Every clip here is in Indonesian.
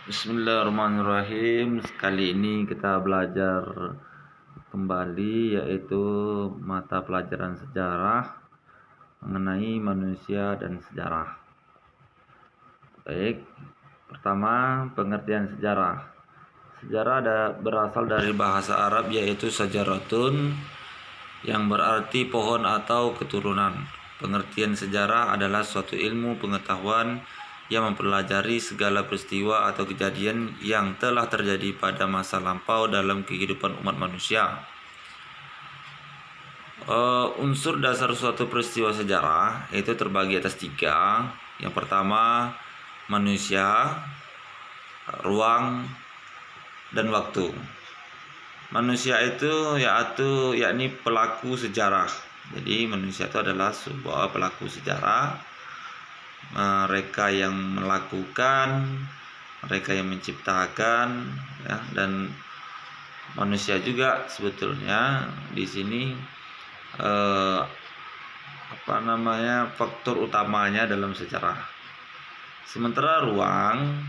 Bismillahirrahmanirrahim. Kali ini kita belajar kembali yaitu mata pelajaran sejarah mengenai manusia dan sejarah. Baik, pertama pengertian sejarah. Sejarah berasal dari bahasa Arab yaitu sajaratun yang berarti pohon atau keturunan. Pengertian sejarah adalah suatu ilmu pengetahuan yang mempelajari segala peristiwa atau kejadian yang telah terjadi pada masa lampau dalam kehidupan umat manusia. Unsur dasar suatu peristiwa sejarah itu terbagi atas 3. Yang pertama, manusia, ruang, dan waktu. Manusia itu yakni pelaku sejarah. Jadi manusia itu adalah sebuah pelaku sejarah. Mereka yang melakukan, mereka yang menciptakan, ya, dan manusia juga sebetulnya di sini faktor utamanya dalam sejarah. Sementara ruang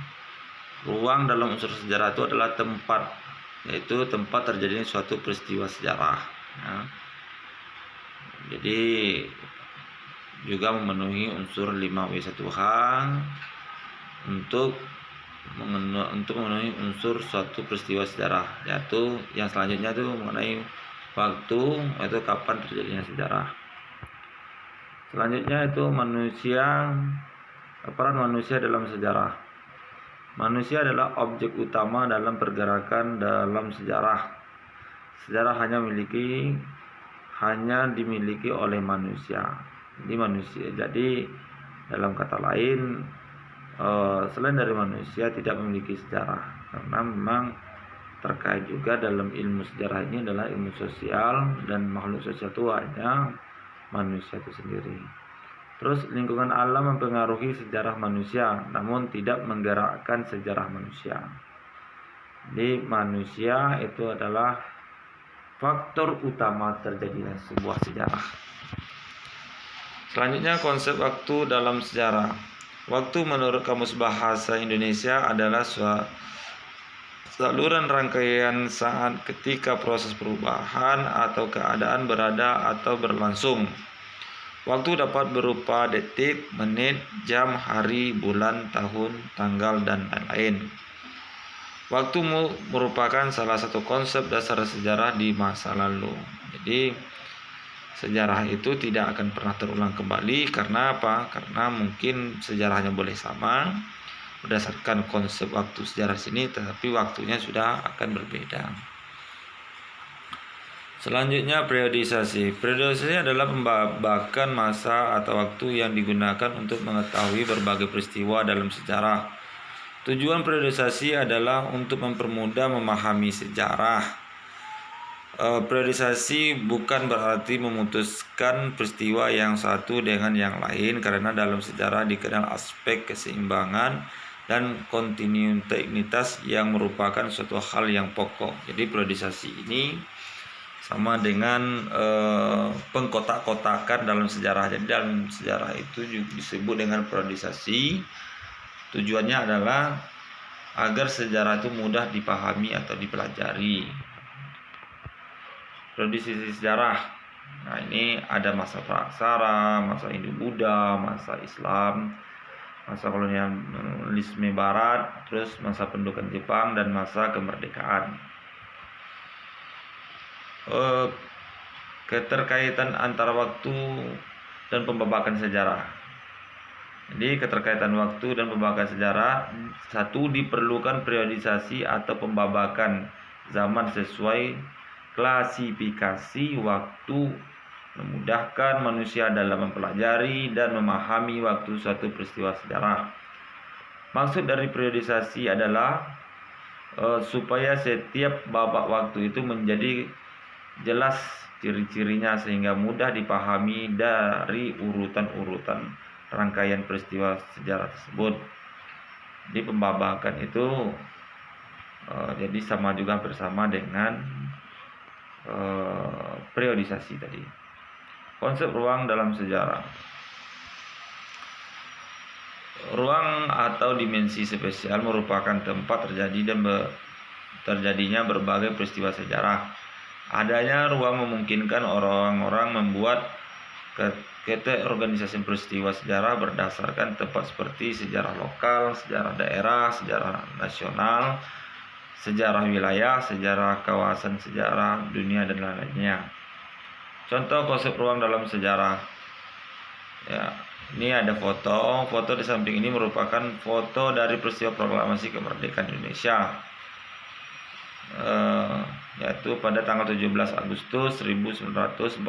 dalam unsur sejarah itu adalah tempat, yaitu tempat terjadinya suatu peristiwa sejarah. Ya. Jadi juga memenuhi unsur 5W1H untuk memenuhi unsur suatu peristiwa sejarah, yaitu yang selanjutnya itu mengenai waktu, yaitu kapan terjadinya sejarah. Selanjutnya itu peran manusia dalam sejarah. Manusia adalah objek utama dalam pergerakan dalam sejarah. Sejarah hanya dimiliki oleh manusia. Jadi dalam kata lain, selain dari manusia tidak memiliki sejarah, karena memang terkait juga dalam ilmu sejarah ini adalah ilmu sosial, dan makhluk sosial itu hanya manusia itu sendiri. Terus lingkungan alam mempengaruhi sejarah manusia, namun tidak menggerakkan sejarah manusia. Jadi manusia itu adalah faktor utama terjadinya sebuah sejarah. Selanjutnya konsep waktu dalam sejarah. Waktu menurut Kamus Bahasa Indonesia adalah saluran rangkaian saat ketika proses perubahan atau keadaan berada atau berlangsung. Waktu dapat berupa detik, menit, jam, hari, bulan, tahun, tanggal, dan lain-lain. Waktu merupakan salah satu konsep dasar sejarah di masa lalu. Jadi sejarah itu tidak akan pernah terulang kembali. Karena apa? Karena mungkin sejarahnya boleh sama berdasarkan konsep waktu sejarah sini, tetapi waktunya sudah akan berbeda. Selanjutnya periodisasi. Periodisasi adalah pembabakan masa atau waktu yang digunakan untuk mengetahui berbagai peristiwa dalam sejarah. Tujuan periodisasi adalah untuk mempermudah memahami sejarah. Periodisasi bukan berarti memutuskan peristiwa yang satu dengan yang lain, karena dalam sejarah dikenal aspek keseimbangan dan kontinuitas yang merupakan suatu hal yang pokok. Jadi periodisasi ini sama dengan pengkotak-kotakan dalam sejarah. Jadi dalam sejarah itu juga disebut dengan periodisasi. Tujuannya adalah agar sejarah itu mudah dipahami atau dipelajari. Periodisasi sejarah. Nah, ini ada masa praksara, masa Hindu-Buddha, masa Islam, masa kolonialisme Barat, terus masa pendudukan Jepang, dan masa kemerdekaan. Keterkaitan antara waktu dan pembabakan sejarah. Jadi keterkaitan waktu dan pembabakan sejarah. Satu, diperlukan periodisasi atau pembabakan zaman sesuai klasifikasi waktu, memudahkan manusia dalam mempelajari dan memahami waktu suatu peristiwa sejarah. Maksud dari periodisasi adalah supaya setiap babak waktu itu menjadi jelas ciri-cirinya sehingga mudah dipahami dari urutan-urutan rangkaian peristiwa sejarah tersebut. Di pembabakan itu jadi bersama dengan periodisasi tadi. Konsep ruang dalam sejarah. Ruang atau dimensi spesial merupakan tempat terjadinya berbagai peristiwa sejarah. Adanya ruang memungkinkan orang-orang membuat organisasi peristiwa sejarah berdasarkan tempat seperti sejarah lokal, sejarah daerah, sejarah nasional, sejarah wilayah, sejarah kawasan, sejarah dunia, dan lain-lainnya. Contoh konsep ruang dalam sejarah. Ya, ini ada foto di samping ini merupakan foto dari peristiwa proklamasi kemerdekaan Indonesia, yaitu pada tanggal 17 Agustus 1945.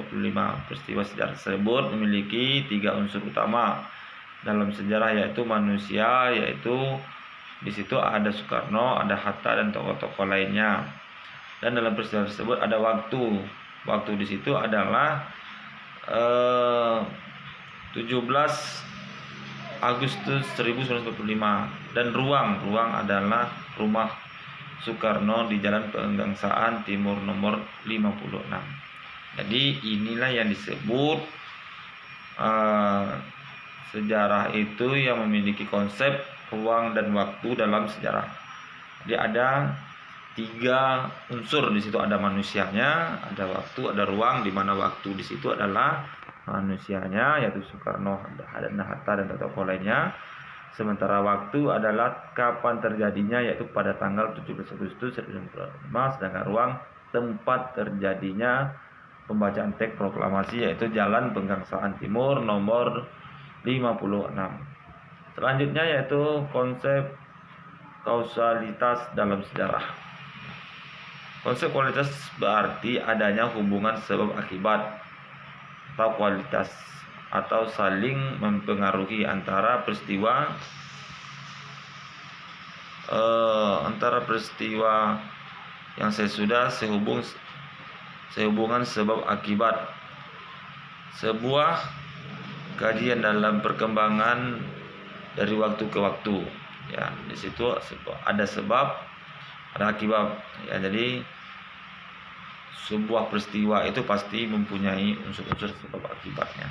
Peristiwa sejarah tersebut memiliki 3 unsur utama dalam sejarah, yaitu manusia, yaitu di situ ada Soekarno, ada Hatta, dan tokoh-tokoh lainnya. Dan dalam peristiwa tersebut ada waktu. Waktu di situ adalah 17 Agustus 1945, dan ruang adalah rumah Soekarno di Jalan Pegangsaan Timur nomor 56. Jadi inilah yang disebut sejarah itu yang memiliki konsep ruang dan waktu dalam sejarah. Jadi ada 3 unsur di situ, ada manusianya, ada waktu, ada ruang, di mana waktu di situ adalah manusianya yaitu Soekarno, dan Hatta, dan tokoh lainnya. Sementara waktu adalah kapan terjadinya, yaitu pada tanggal 17 Agustus 1945. Sedangkan ruang tempat terjadinya pembacaan teks proklamasi, yaitu Jalan Pegangsaan Timur nomor 56. Selanjutnya yaitu konsep kausalitas dalam sejarah. Konsep kualitas berarti adanya hubungan sebab akibat atau kualitas atau saling mempengaruhi antara peristiwa yang sesudah sehubungan sebab akibat. Sebuah kajian dalam perkembangan dari waktu ke waktu. Ya, di situ ada sebab, ada akibat. Ya, jadi sebuah peristiwa itu pasti mempunyai unsur-unsur sebab akibatnya.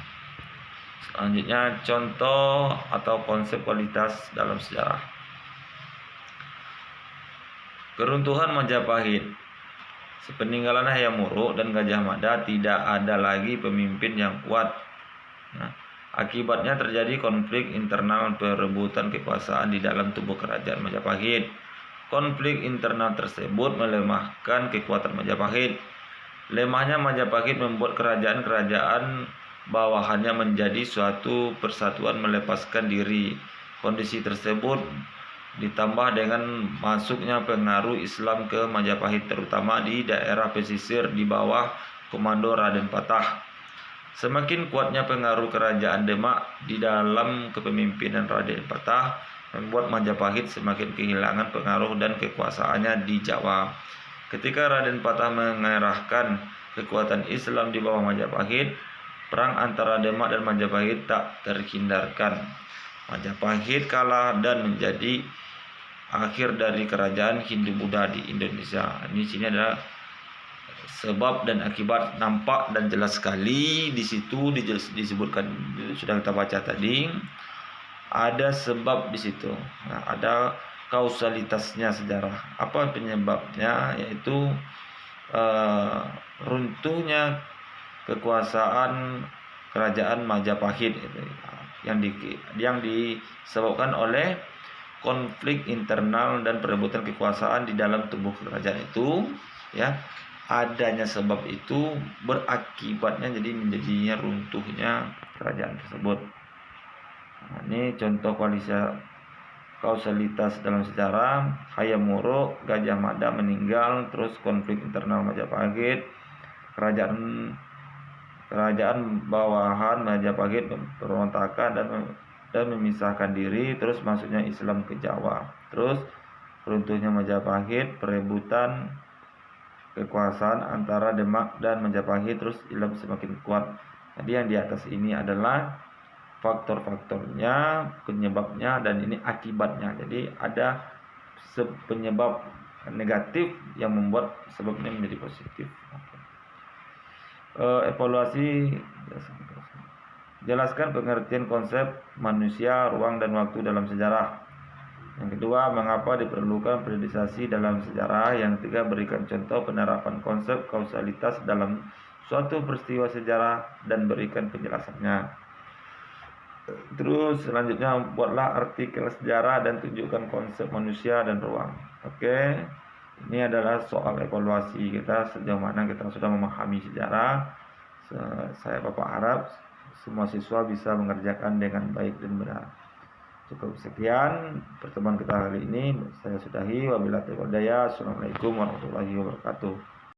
Selanjutnya contoh atau konsep kualitas dalam sejarah. Keruntuhan Majapahit. Sepeninggalan Hayam Wuruk dan Gajah Mada tidak ada lagi pemimpin yang kuat. Nah, akibatnya terjadi konflik internal, perebutan kekuasaan di dalam tubuh kerajaan Majapahit. Konflik internal tersebut melemahkan kekuatan Majapahit. Lemahnya Majapahit membuat kerajaan-kerajaan bawahannya menjadi suatu persatuan melepaskan diri. Kondisi tersebut ditambah dengan masuknya pengaruh Islam ke Majapahit, terutama di daerah pesisir di bawah komando Raden Patah. Semakin kuatnya pengaruh kerajaan Demak di dalam kepemimpinan Raden Patah membuat Majapahit semakin kehilangan pengaruh dan kekuasaannya di Jawa. Ketika Raden Patah mengerahkan kekuatan Islam di bawah Majapahit, perang antara Demak dan Majapahit tak terhindarkan. Majapahit kalah dan menjadi akhir dari kerajaan Hindu-Buddha di Indonesia. Ini sini adalah sebab dan akibat, nampak dan jelas sekali di situ disebutkan, sudah kita baca tadi. Ada sebab di situ. Nah, ada kausalitasnya sejarah. Apa penyebabnya? Yaitu runtuhnya kekuasaan kerajaan Majapahit yang disebabkan oleh konflik internal dan perebutan kekuasaan di dalam tubuh kerajaan itu, ya. Adanya sebab itu berakibatnya menjadinya runtuhnya kerajaan tersebut. Nah, ini contoh kausalitas dalam sejarah. Hayam Wuruk, Gajah Mada meninggal, terus konflik internal Majapahit, kerajaan bawahan Majapahit berontakan dan memisahkan diri, terus masuknya Islam ke Jawa, terus runtuhnya Majapahit, perebutan kekuasaan antara Demak dan Majapahit, terus Islam semakin kuat. Jadi yang di atas ini adalah faktor-faktornya, penyebabnya, dan ini akibatnya. Jadi ada penyebab negatif yang membuat sebabnya menjadi positif. Evaluasi. Jelaskan pengertian konsep manusia, ruang, dan waktu dalam sejarah. Yang kedua, mengapa diperlukan periodisasi dalam sejarah. Yang ketiga, berikan contoh penerapan konsep kausalitas dalam suatu peristiwa sejarah dan berikan penjelasannya. Terus selanjutnya, buatlah artikel sejarah dan tunjukkan konsep manusia dan ruang. Oke, ini adalah soal evaluasi kita sejauh mana kita sudah memahami sejarah. Saya Bapak harap semua siswa bisa mengerjakan dengan baik dan benar. Cukup sekian pertemuan kita hari ini. Saya sudahi. Wabillahi taufiq wal hidayah. Assalamualaikum warahmatullahi wabarakatuh.